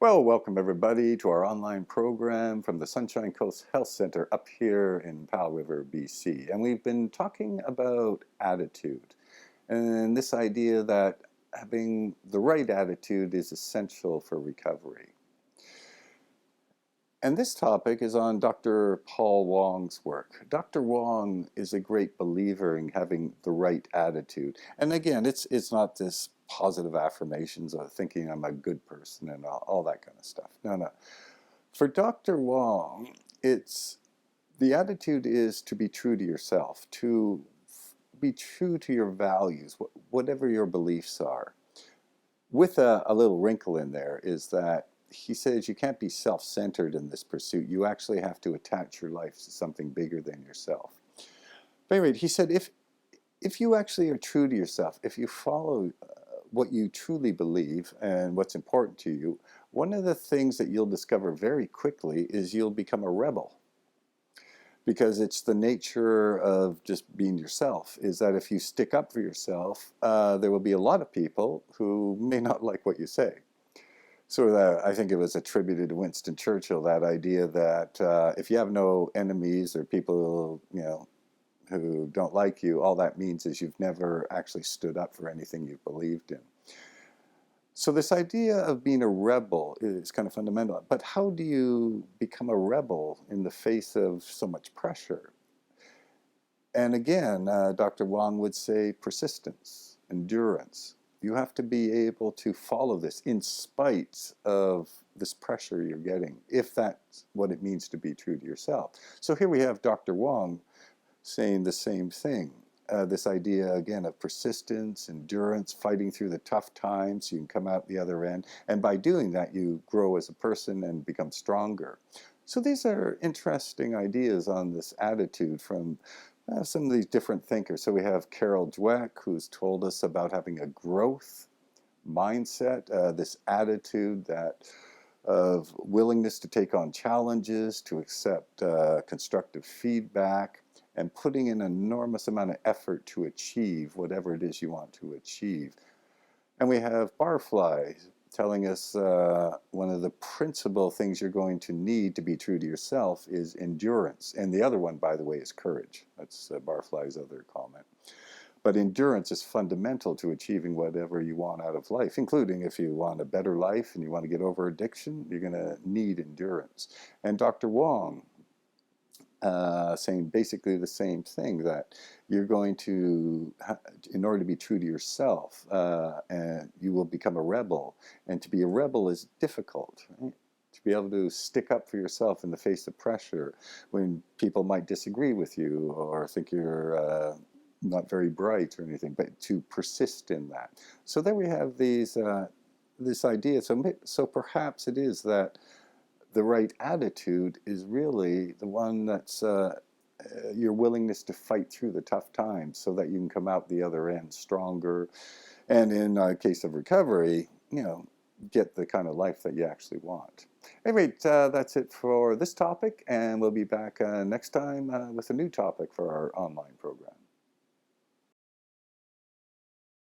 Well, welcome everybody to our online program from the Sunshine Coast Health Center up here in Powell River, BC. And we've been talking about attitude and this idea that having the right attitude is essential for recovery. And this topic is on Dr. Paul Wong's work. Dr. Wong is a great believer in having the right attitude. And again, it's not this positive affirmations or thinking I'm a good person and all that kind of stuff. No, no. For Dr. Wong, it's the attitude is to be true to yourself, to be true to your values, whatever your beliefs are. With a little wrinkle in there is that he says you can't be self-centered in this pursuit. You actually have to attach your life to something bigger than yourself. But anyway, he said if you actually are true to yourself, if you follow what you truly believe and what's important to you, one of the things that you'll discover very quickly is you'll become a rebel. Because it's the nature of just being yourself, is that if you stick up for yourself, there will be a lot of people who may not like what you say. So I think it was attributed to Winston Churchill, that idea that if you have no enemies or people, who don't like you, all that means is you've never actually stood up for anything you've believed in. So this idea of being a rebel is kind of fundamental. But how do you become a rebel in the face of so much pressure? And again, Dr. Wong would say persistence, endurance. You have to be able to follow this in spite of this pressure you're getting, if that's what it means to be true to yourself. So here we have Dr. Wong saying the same thing. This idea, again, of persistence, endurance, fighting through the tough times so you can come out the other end. And by doing that, you grow as a person and become stronger. So these are interesting ideas on this attitude from some of these different thinkers. So we have Carol Dweck, who's told us about having a growth mindset, this attitude that of willingness to take on challenges, to accept constructive feedback, and putting in an enormous amount of effort to achieve whatever it is you want to achieve. And we have Barfly telling us one of the principal things you're going to need to be true to yourself is endurance. And the other one, by the way, is courage. That's Barfly's other comment. But endurance is fundamental to achieving whatever you want out of life, including if you want a better life and you want to get over addiction, you're going to need endurance. And Dr. Wong saying basically the same thing, that you're going to, in order to be true to yourself, and you will become a rebel. And to be a rebel is difficult, right? To be able to stick up for yourself in the face of pressure when people might disagree with you or think you're not very bright or anything, but to persist in that. So there we have these this idea. So perhaps it is that the right attitude is really the one that's your willingness to fight through the tough times so that you can come out the other end stronger, and in a case of recovery, get the kind of life that you actually want. Anyway, that's it for this topic, and we'll be back next time with a new topic for our online program.